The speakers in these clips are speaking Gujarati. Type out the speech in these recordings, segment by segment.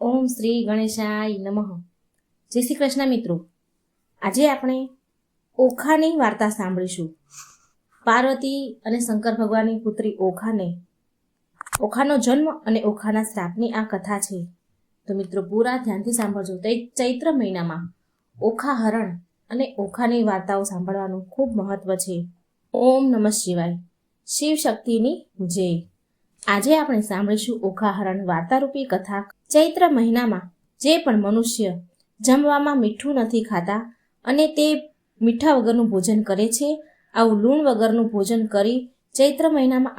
ઓમ શ્રી ગણેશાય નમઃ. જય શ્રી કૃષ્ણ મિત્રો. આજે આપણે ઓખાની વાર્તા સાંભળીશું. પાર્વતી અને શંકર ભગવાનની પુત્રી ઓખાનો જન્મ અને ઓખાના શ્રાપની આ કથા છે. તો મિત્રો પૂરા ધ્યાનથી સાંભળજો. ચૈત્ર મહિનામાં ઓખા હરણ અને ઓખાની વાર્તાઓ સાંભળવાનું ખૂબ મહત્વ છે. ઓમ નમઃ શિવાય. શિવ શક્તિની જય. આજે આપણે સાંભળીશું ઓખા હરણ વાર્તારૂપી કથા. ચૈત્ર મહિનામાં જે પણ મનુષ્ય જમવામાં મીઠું નથી ખાતા અને તે મીઠા વગરનું ભોજન કરે છે, આવું લૂણ વગરનું ભોજન કરી ચૈત્ર મહિનામાં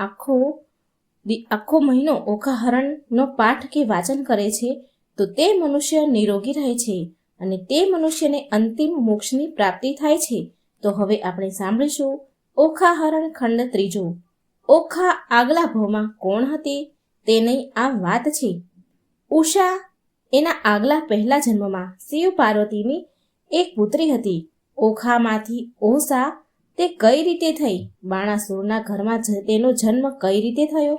આખો મહિનો ઓખા હરણનો પાઠ કે વાચન કરે છે, તો તે મનુષ્ય નિરોગી રહે છે અને તે મનુષ્યને અંતિમ મોક્ષની પ્રાપ્તિ થાય છે. તો હવે આપણે સાંભળીશું ઓખા હરણ ખંડ 3. ઓખા આગલા ભવમાં કોણ હતી તેની આ વાત છે. ઉષા એના આગલા પહેલા જન્મમાં શિવ પાર્વતીની એક પુત્રી હતી. ઓખામાંથી ઓષા તે કઈ રીતે થઈ, બાણાસુરના ઘરમાં તેનો જન્મ કઈ રીતે થયો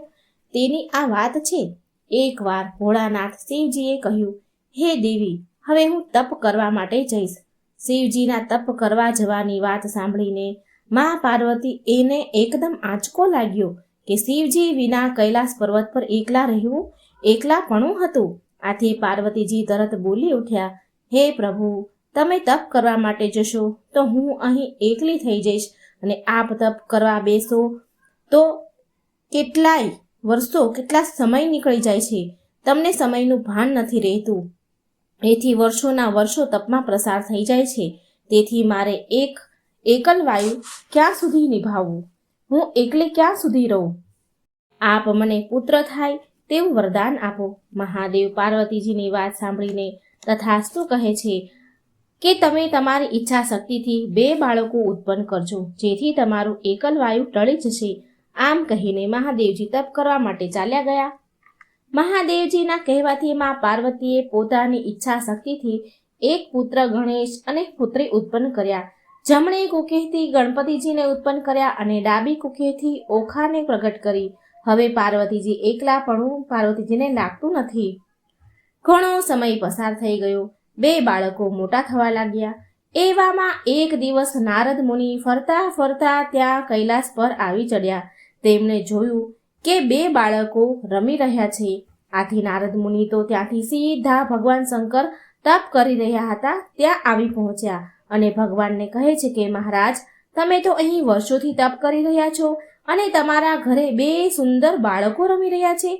તેની આ વાત છે. એકવાર ભોળાનાથ શિવજીએ કહ્યું, હે દેવી, હવે હું તપ કરવા માટે જઈશ. શિવજીના તપ કરવા જવાની વાત સાંભળીને મા પાર્વતી એને એકદમ આંચકો લાગ્યો કે શિવજી વિના કૈલાસ પર્વત પર એકલા રહેવું એકલાપણું હતું. આથી પાર્વતીજી તરત બોલી ઉઠ્યા, હે પ્રભુ, તમે તપ કરવા માટે જશો તો હું અહીં એકલી થઈ જઈશ અને આપ તપ કરવા બેસો તો કેટલા સમય નીકળી જાય છે, તમને સમયનું ભાન નથી રહેતું. એથી વર્ષોના વર્ષો તપમાં પ્રસાર થઈ જાય છે. તેથી મારે એકલ વાયુ ક્યાં સુધી નિભાવવું? હું એકલી ક્યાં સુધી રહું? આપ મને પુત્ર થાય તેવું વરદાન આપો. મહાદેવ પાર્વતીજીની વાત સાંભળીને તથાસ્તુ કહે છે કે તમે તમારી ઈચ્છા શક્તિથી 2 બાળકો ઉત્પન્ન કરજો, જેથી તમારું એકલ વાયુ ટળી જશે. આમ કહીને મહાદેવજી તપ કરવા માટે ચાલ્યા ગયા. મહાદેવજીના કહેવાથી મા પાર્વતીએ પોતાની ઈચ્છા શક્તિથી એક પુત્ર ગણેશ અને પુત્રી ઉત્પન્ન કર્યા. જમણી કુખેથી ગણપતિજીને ઉત્પન્ન કર્યા અને ડાબી કુખેથી ઓખાને પ્રગટ કરી. હવે પાર્વતીજી એકલાપણું પાર્વતીજીને લાગતું નથી. ઘણો સમય પસાર થઈ ગયો. 2 બાળકો મોટા થવા લાગ્યા. એવામાં એક દિવસ નારદ મુનિ ફરતા ફરતા ત્યાં કૈલાસ પર આવી ચડ્યા. તેમણે જોયું કે 2 બાળકો રમી રહ્યા છે. આથી નારદ મુનિ તો ત્યાંથી સીધા ભગવાન શંકર તપ કરી રહ્યા હતા ત્યાં આવી પહોંચ્યા અને ભગવાનને કહે છે કે મહારાજ, તમે તો અહીં વર્ષોથી તપ કરી રહ્યા છો અને તમારા ઘરે 2 સુંદર બાળકો રમી રહ્યા છે.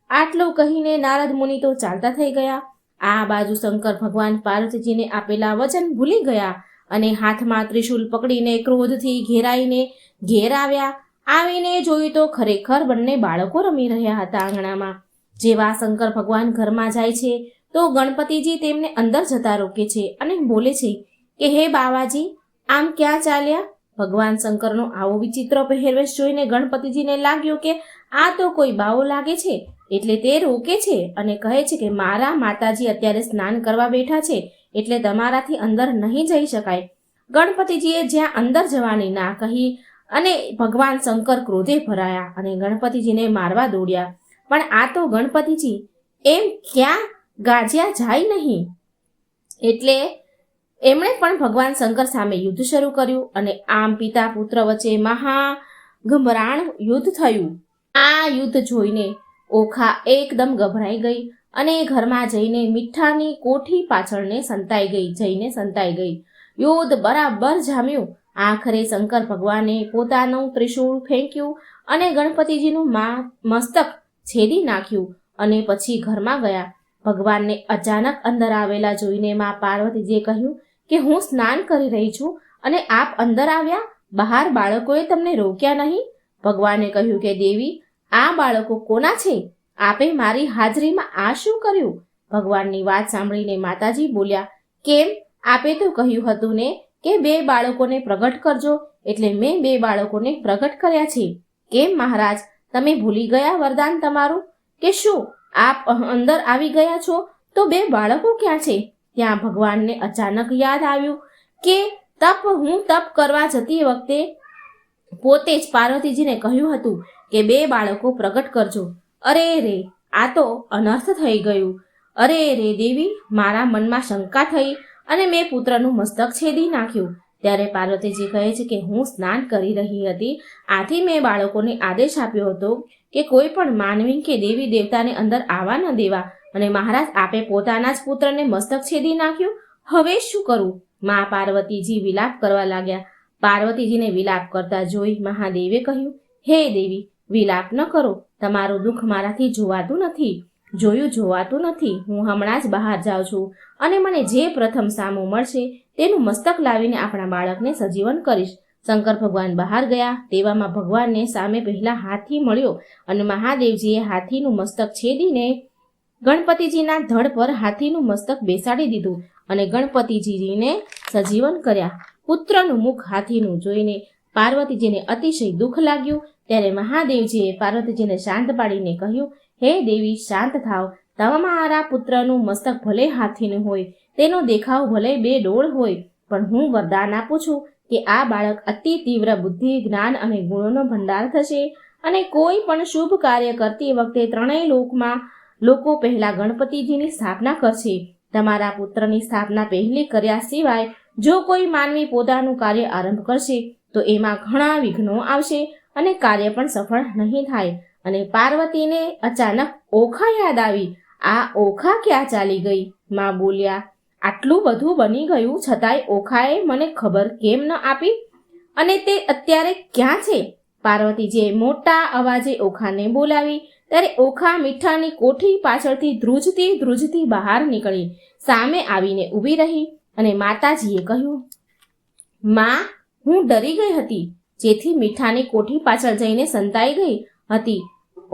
આટલું કહીને નારદ મુનિ તો ચાલતા થઈ ગયા. આ બાજુ શંકર ભગવાન પાર્વતીજીને આપેલા વચન ભૂલી ગયા અને હાથમાં ત્રિશૂલ પકડીને ક્રોધથી ઘેરાઈને ઘેર આવ્યા. આવીને જોયું તો ખરેખર બંને બાળકો રમી રહ્યા હતા આંગણામાં. જેવા શંકર ભગવાન ઘરમાં જાય છે તો ગણપતિજી તેમને અંદર જતા રોકે છે અને બોલે છે કે હે બાવાજી, આમ ક્યાં ચાલ્યા? ભગવાન શંકરનો આવો વિચિત્ર પહેરવેશ જોઈને ગણપતિજીને લાગ્યું કે આ તો કોઈ બાવો લાગે છે, એટલે તે રોકે છે અને કહે છે કે મારા માતાજી અત્યારે સ્નાન કરવા બેઠા છે, એટલે તમારાથી અંદર નહીં જઈ શકાય. ગણપતિજીએ જ્યાં અંદર જવાની ના કહી અને ભગવાન શંકર ક્રોધે ભરાયા અને ગણપતિજીને મારવા દોડ્યા. પણ આ તો ગણપતિજી એમ ક્યાં ગાજ્યા જાય નહીં, એટલે એમણે પણ ભગવાન શંકર સામે યુદ્ધ શરૂ કર્યું અને આમ પિતા પુત્ર વચ્ચે મહાગંભરાણ યુદ્ધ થયું. આ યુદ્ધ જોઈને ઓખા એકદમ ગભરાઈ ગઈ અને ઘરમાં જઈને મીઠાની કોઠી પાછળને સંતાઈ ગઈ. યુદ્ધ બરાબર જામ્યું. આખરે શંકર ભગવાને પોતાનું ત્રિશૂળ ફેંક્યું અને ગણપતિજીનું મસ્તક છેદી નાખ્યું અને પછી ઘરમાં ગયા. ભગવાનને અચાનક અંદર આવેલા જોઈને મા પાર્વતીજીએ કહ્યું કે હું સ્નાન કરી રહી છું અને આપ અંદર આવ્યા, બહાર બાળકોએ તમને રોક્યા નહીં? ભગવાને કહ્યું કે દેવી, આ બાળકો કોના છે? આપે મારી હાજરીમાં આ શું કર્યું? ભગવાનની વાત સાંભળીને માતાજી બોલ્યા, કેમ, આપે તો કહ્યું હતું ને કે 2 બાળકોને પ્રગટ કરજો, એટલે મેં 2 બાળકોને પ્રગટ કર્યા છે. કેમ મહારાજ, તમે ભૂલી ગયા વરદાન તમારું? કે શું આપ અંદર આવી ગયા છો તો 2 બાળકો ક્યાં છે? ત્યાં ભગવાનને અચાનક યાદ આવ્યું કે હું તપ કરવા જતી વખતે પોતે જ પાર્વતીજીને કહ્યું હતું કે 2 બાળકો પ્રગટ કરજો. અરે રે, આ તો અનર્થ થઈ ગયું. અરે રે દેવી, મારા મનમાં શંકા થઈ અને મેં પુત્રનું મસ્તક છેદી નાખ્યું. ત્યારે પાર્વતીજી કહે છે કે હું સ્નાન કરી રહી હતી, આથી મેં બાળકોને આદેશ આપ્યો હતો કે કોઈ પણ માનવી કે દેવી દેવતાને અંદર આવવા ન દેવા, અને મહારાજ આપે પોતાના જ પુત્રને મસ્તક છેદી નાખ્યું. હવે શું કરું? મા પાર્વતીજી વિલાપ કરવા લાગ્યા. પાર્વતીજીને વિલાપ કરતા જોઈ મહાદેવે કહ્યું, હે દેવી, વિલાપ ન કરો. તમારું દુઃખ મારાથી જોવાતું નથી. હું હમણાં જ બહાર જાઉં છું અને મને જે પ્રથમ સામું મળશે તેનું મસ્તક લાવીને આપણા બાળકને સજીવન કરીશ. શંકર ભગવાન બહાર ગયા. તેવામાં ભગવાનને સામે પહેલા હાથી મળ્યો અને મહાદેવજીએ હાથીનું મસ્તક છેદીને ગણપતિજીના ધડ પર હાથીનું મસ્તક બેસાડી દીધું અને ગણપતિજીને સજીવન કર્યા. પુત્રનું મુખ હાથીનું જોઈને પાર્વતીજીને અતિશય દુઃખ લાગ્યું. ત્યારે મહાદેવજીએ પાર્વતીજીને શાંત પાડીને કહ્યું, હે દેવી, શાંત થાવ. તમારા પુત્રનું મસ્તક ભલે હાથીનું હોય, તેનો દેખાવ ભલે બે ડોળ હોય, પણ હું વરદાન આપું છું કે આ બાળક અતિ તીવ્ર બુદ્ધિ, જ્ઞાન અને ગુણોનો ભંડાર થશે અને કોઈ પણ શુભ કાર્ય કરતી વખતે ત્રણેય લોકમાં લોકો પહેલા ગણપતિજીની સ્થાપના કરશે. તમારા પુત્રની સ્થાપના પહેલી કર્યા સિવાય જો કોઈ માનવી પોતાનું કાર્ય આરંભ કરશે તો એમાં ઘણા વિઘ્નો આવશે અને કાર્ય પણ સફળ નહીં થાય. અને પાર્વતીને અચાનક ઓખા યાદ આવી. આ ઓખા ક્યાં ચાલી ગઈ? માં બોલ્યા, આટલું બધું બની ગયું છતાંય ઓખાએ મને ખબર કેમ ન આપી અને તે અત્યારે ક્યાં છે? પાર્વતીજીએ મોટા અવાજે ઓખાને બોલાવી. ત્યારે ઓખા મીઠાની કોઠી પાછળથી ધ્રુજતી બહાર નીકળી સામે આવીને ઊભી રહી અને માતાજીએ કહ્યું, માં, હું ડરી ગઈ હતી, જેથી મીઠાની કોઠી પાછળ જઈને સંતાઈ ગઈ હતી.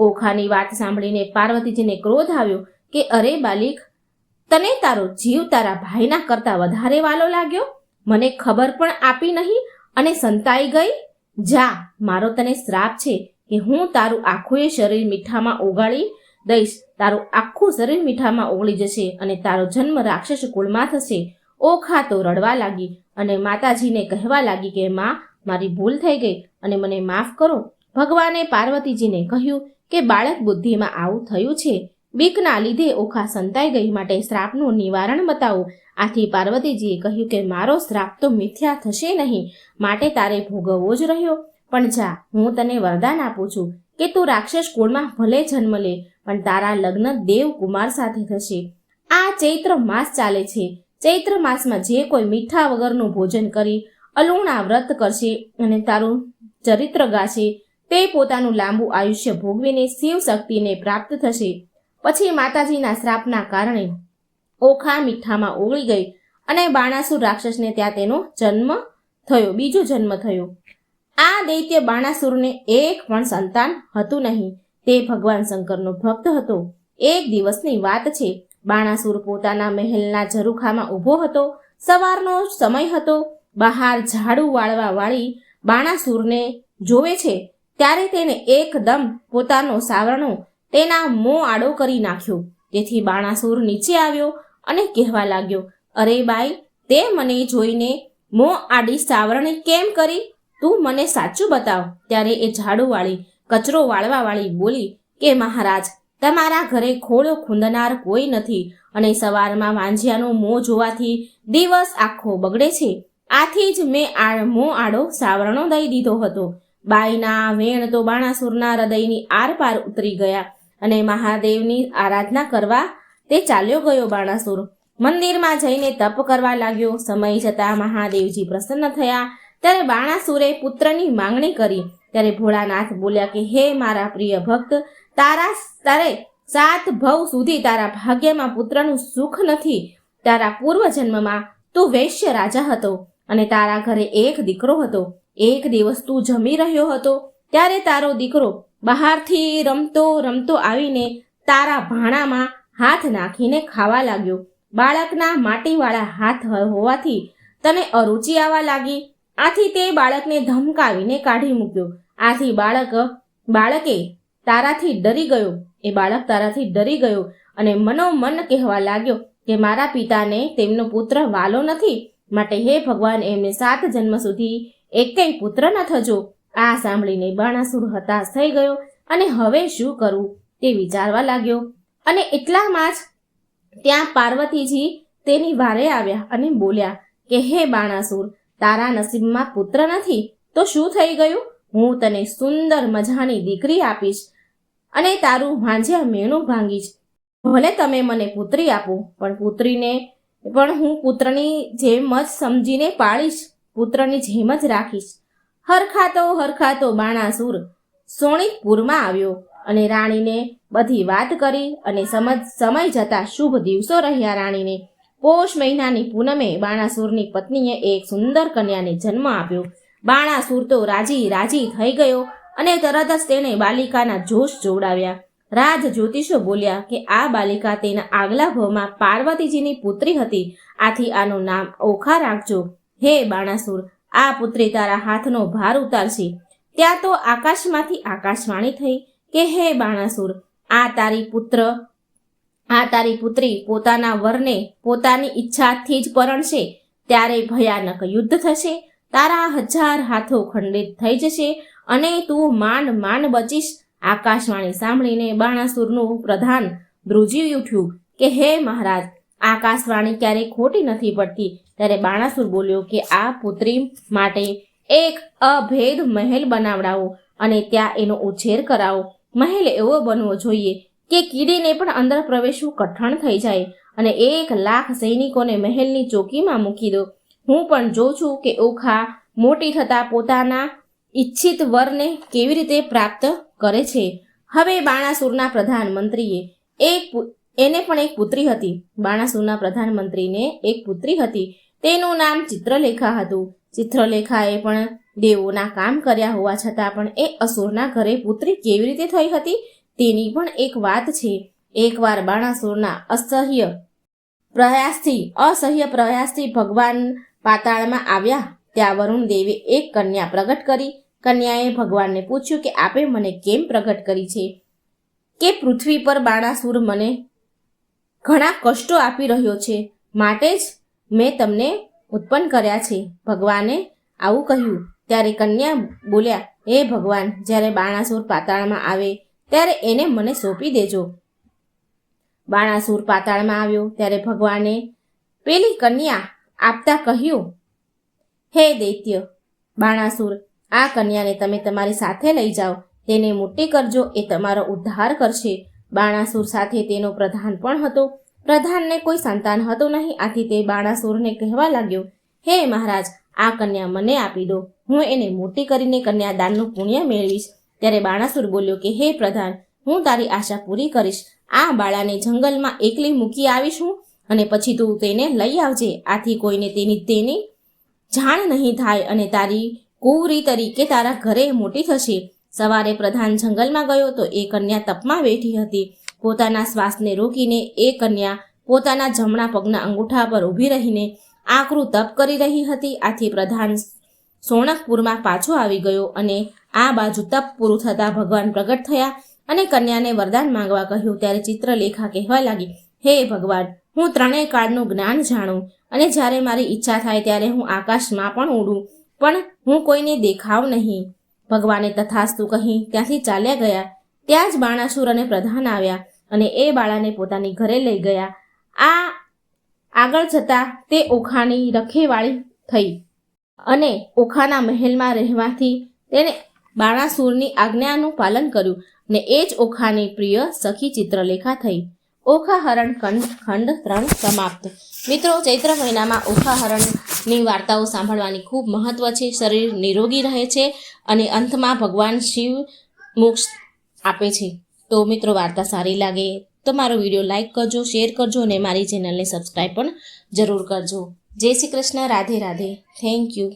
ઓખાની વાત સાંભળીને પાર્વતીજીને ક્રોધ આવ્યો કે અરે બાલિક, તને તારો જીવ તારા ભાઈના કરતા વધારે વાલો લાગ્યો? મને ખબર પણ આપી નહીં અને સંતાઈ ગઈ? જા, મારો તને શ્રાપ છે કે હું તારું આખું શરીર મીઠામાં ઓગાળી દઈશ. તારું આખું શરીર મીઠામાં ઓગળી જશે અને તારો જન્મ રાક્ષસ કુળમાં થશે. ઓખા તો રડવા લાગી અને માતાજીને કહેવા લાગી કે માં, મારી ભૂલ થઈ ગઈ અને મને માફ કરો. ભગવાને પાર્વતીજીને કહ્યું કે બાળક બુદ્ધિમાં આવું થયું છે. બીકના લીધે ઓખા સંતાઈ ગઈ, માટે શ્રાપનું નિવારણ બતાવો. આથી પાર્વતીજીએ કહ્યું કે મારો શ્રાપ તો મિથ્યા થશે નહીં, માટે તારે ભોગવવો જ રહ્યો. પણ જા, હું તને વરદાન આપું છું કે તું રાક્ષસ કુળમાં ભલે જન્મ લે, પણ તારા લગ્ન દેવ કુમાર સાથે થશે. આ ચૈત્ર માસ ચાલે છે. ચૈત્ર માસમાં જે કોઈ મીઠા વગરનું ભોજન કરી અલુણા વ્રત કરશે અને તારું ચરિત્ર ગાશે તે પોતાનું લાંબુ આયુષ્ય ભોગવીને શિવ શક્તિને પ્રાપ્ત થશે. પછી માતાજીના શ્રાપના કારણે ઓખા મીઠામાં ઓગળી ગઈ અને બાણાસુર રાક્ષસને ત્યાં તેનો બીજો જન્મ થયો. આ દૈત્ય બાણાસુરને એક પણ સંતાન હતું નહીં. તે ભગવાન શંકરનો ભક્ત હતો. એક દિવસની વાત છે. બાણાસુર પોતાના મહેલના ઝરૂખામાં ઊભો હતો. સવારનો સમય હતો. બહાર ઝાડુ વાળવા વાળી બાણાસુરને જોવે છે ત્યારે તેને એકદમ પોતાનો સાવરણો તેના મોં આડો કરી નાખ્યો. તેથી બાણાસુર નીચે આવ્યો અને કહેવા લાગ્યો, અરે બાઈ, તે મને જોઈને મોં આડી સાવરણી કેમ કરી? તું મને સાચું બતાવ. ત્યારે એ ઝાડુવાળી કચરો વાળવાવાળી બોલી કે મહારાજ, તમારા ઘરે ખોળો ખૂંદનાર કોઈ નથી અને સવારમાં વાંજિયાનું મોં જોવાથી દિવસ આખો બગડે છે. આથી જ મેં મોં આડો સાવરણો દઈ દીધો હતો. બાઈના વેણ તો બાણાસુરના હૃદયની આરપાર ઉતરી ગયા અને મહાદેવની આરાધના કરવા તે ચાલ્યો ગયો. બાણાસુર મંદિરમાં જઈને તપ કરવા લાગ્યો. સમય જતાં મહાદેવજી પ્રસન્ન થયા. ત્યારે બાણાસુરે પુત્રની માંગણી કરી. ત્યારે ભોળાનાથ બોલ્યા કે હે મારા પ્રિય ભક્ત, તારે 7 ભવ સુધી તારા ભાગ્યમાં પુત્રનું સુખ નથી. તારા પૂર્વ જન્મમાં તું વૈશ્ય રાજા હતો અને તારા ઘરે એક દીકરો હતો. એક દિવસ તું જમી રહ્યો હતો ત્યારે તારો દીકરો બહારથી રમતો આવીને તારા ભાણામાં હાથ નાખીને ખાવા લાગ્યો. બાળકના માટીવાળા હાથ હોવાથી તને અરુચિ આવવા લાગી. આથી તે બાળકને ધમકાવીને કાઢી મૂક્યો. આથી બાળકે તારાથી ડરી ગયો. એ બાળક તારાથી ડરી ગયો અને મનોમન કહેવા લાગ્યો કે મારા પિતાને તેમનો પુત્ર વાલો નથી, માટે હે ભગવાન, એમને 7 જન્મ સુધી એકેય પુત્ર ન થજો. આ સાંભળીને બાણાસુર હતાશ થઈ ગયો અને હવે શું કરવું તે વિચારવા લાગ્યો. અને એટલામાં જ ત્યાં પાર્વતીજી તેની વારે આવ્યા અને બોલ્યા કે હે બાણાસુર, તારા નસીબમાં પુત્ર નથી તો શું થઈ ગયું? હું તને સુંદર મજાની દીકરી આપીશ અને તારું વાંઝ્યા મેણું ભાંગીશ. ભલે તમે મને પુત્રી આપો, પણ પુત્રીને પણ હું પુત્રની જેમ જ સમજીને પાળીશ, પુત્રની જેમ જ રાખીશ. હરખાતો બાણાસુર સોણિતપુરમાં આવ્યો અને રાણીને બધી વાત કરી અને સમય જતા શુભ દિવસો રહ્યા રાણીને. પોષ મહિનાની પૂનમે બાણાસુરની પત્નીએ એક સુંદર કન્યાને જન્મ આપ્યો. બાણાસુર તો રાજી થઈ ગયો અને તરત જ તેણે બાલિકાના જોશ જોડાવ્યા. રાજ જ્યોતિષો બોલ્યા કે આ બાલિકા તેના આગલા ભવમાં પાર્વતીજીની પુત્રી હતી, આથી આનું નામ ઓખા રાખજો. હે બાણાસુર, આ પુત્રી તારા હાથનો ભાર ઉતારશે. ત્યાં તો આકાશમાંથી આકાશવાણી થઈ કે હે બાણાસુર, આ તારી પુત્રી પોતાના વરને પોતાની ઈચ્છાથી જ પરણશે, ત્યારે ભયાનક યુદ્ધ થશે, તારા 1000 હાથો ખંડિત થઈ જશે અને તું માંડ બચીશ. આકાશવાણી સાંભળીને બાણાસુરનું પ્રધાન ધ્રુજી ઉઠ્યું કે હે મહારાજ, આકાશવાણી ક્યારેય ખોટી નથી પડતી. ત્યારે બાણાસુર બોલ્યો કે આ પુત્રી માટે એક અભેદ મહેલ બનાવડાવો અને ત્યાં એનો ઉછેર કરાવો. મહેલ એવો બનવો જોઈએ કે કીડીને પણ અંદર પ્રવેશવું કઠણ થઈ જાય અને 1,00,000 સૈનિકોને મહેલની ચોકીમાં મૂકી દો. હું પણ જોઉં છું કે ઓખા મોટી થતા પોતાના ઈચ્છિત વરને કેવી રીતે પ્રાપ્ત કરે છે. હવે બાણાસુરના પ્રધાનમંત્રીએ એને પણ એક પુત્રી હતી. બાણાસુરના પ્રધાનમંત્રીને એક પુત્રી હતી, તેનું નામ ચિત્રલેખા હતું. ચિત્રલેખાએ પણ દેવોના કામ કર્યા હોવા છતાં પણ એ અસુરના ઘરે પુત્રી કેવી રીતે થઈ હતી તેની પણ એક વાત છે. એકવાર બાણાસુરના અસહ્ય પ્રયાસથી ભગવાન પાતાળમાં આવ્યા. ત્યાં વરુણ દેવે એક કન્યા પ્રગટ કરી. કન્યાએ ભગવાનને પૂછ્યું કે આપે મને કેમ પ્રગટ કરી છે કે પૃથ્વી પર બાણાસુર મને ઘણા કષ્ટો આપી રહ્યો છે, માટે જ મેં તમને ઉત્પન્ન કર્યા છે. ભગવાને આવું કહ્યું. ત્યારે કન્યા બોલ્યા, હે ભગવાન, જ્યારે બાણાસુર પાતાળમાં આવે ત્યારે એને મને સોંપી દેજો. બાણાસુર પાતાળમાં આવ્યો ત્યારે ભગવાને પેલી કન્યા આપતા કહ્યું, હે દૈત્ય બાણાસુર, આ કન્યાને તમે તમારી સાથે લઈ જાઓ, તેને મોટી કરજો, એ તમારો ઉદ્ધાર કરશે. બાણાસુર સાથે તેનો પ્રધાન પણ હતો. પ્રધાનને કોઈ સંતાન હતું નહીં, આથી તે બાણાસુરને કહેવા લાગ્યો, હે મહારાજ, આ કન્યા મને આપી દો, હું એને મોટી કરીને કન્યાદાનનું પુણ્ય મેળવીશ. ત્યારે બાણાસુર બોલ્યો કે હે પ્રધાન, હું તારી આશા પૂરી કરીશ. આ બાળાને જંગલમાં એકલી મૂકી આવીશ હું અને પછી તું તેને લઈ આવજે, આથી કોઈને તેની જાણ નહીં થાય અને તારી કુંવરી તરીકે તારા ઘરે મોટી થશે. સવારે પ્રધાન જંગલમાં ગયો તો એ કન્યા તપમાં બેઠી હતી. પોતાના શ્વાસને રોકીને એ કન્યા પોતાના જમણા પગના અંગૂઠા પર ઊભી રહીને આકરું તપ કરી રહી હતી. આથી પ્રધાન સોણકપુરમાં પાછો આવી ગયો અને આ બાજુ તપ પૂરું થતાં ભગવાન પ્રગટ થયા અને કન્યાને વરદાન માંગવા કહ્યું. ત્યારે ચિત્રલેખા કહેવા લાગી, હે ભગવાન, હું 3 કાળનું જ્ઞાન જાણું અને જ્યારે મારી ઈચ્છા થાય ત્યારે હું આકાશમાં પણ ઉડું, પણ હું કોઈને દેખાવ નહીં. ભગવાને તથાસ્તુ કહી ત્યાંથી ચાલ્યા ગયા. ત્યાં જ બાણાસુર અને પ્રધાન આવ્યા અને એ બાળાને પોતાની ઘરે લઈ ગયા. આગળ જતા તે ઓખાની રખેવાળી થઈ અને ઓખાના મહેલમાં રહેવાથી તેને બાણાસુરની આજ્ઞાનું પાલન કર્યું અને એ જ ઓખાની પ્રિય સખી ચિત્રલેખા થઈ. ઓખા હરણ ખંડ 3 સમાપ્ત. મિત્રો, ચૈત્ર મહિનામાં ઓખા હરણની વાર્તાઓ સાંભળવાની ખૂબ મહત્વ છે. શરીર નિરોગી રહે છે અને અંતમાં ભગવાન શિવ મોક્ષ આપે છે. તો મિત્રો, વાર્તા સારી લાગે તો મારો વિડીયો લાઈક કરજો, શેર કરજો અને મારી ચેનલને સબસ્ક્રાઈબ પણ જરૂર કરજો. જય શ્રી કૃષ્ણ. રાધે રાધે. Thank you.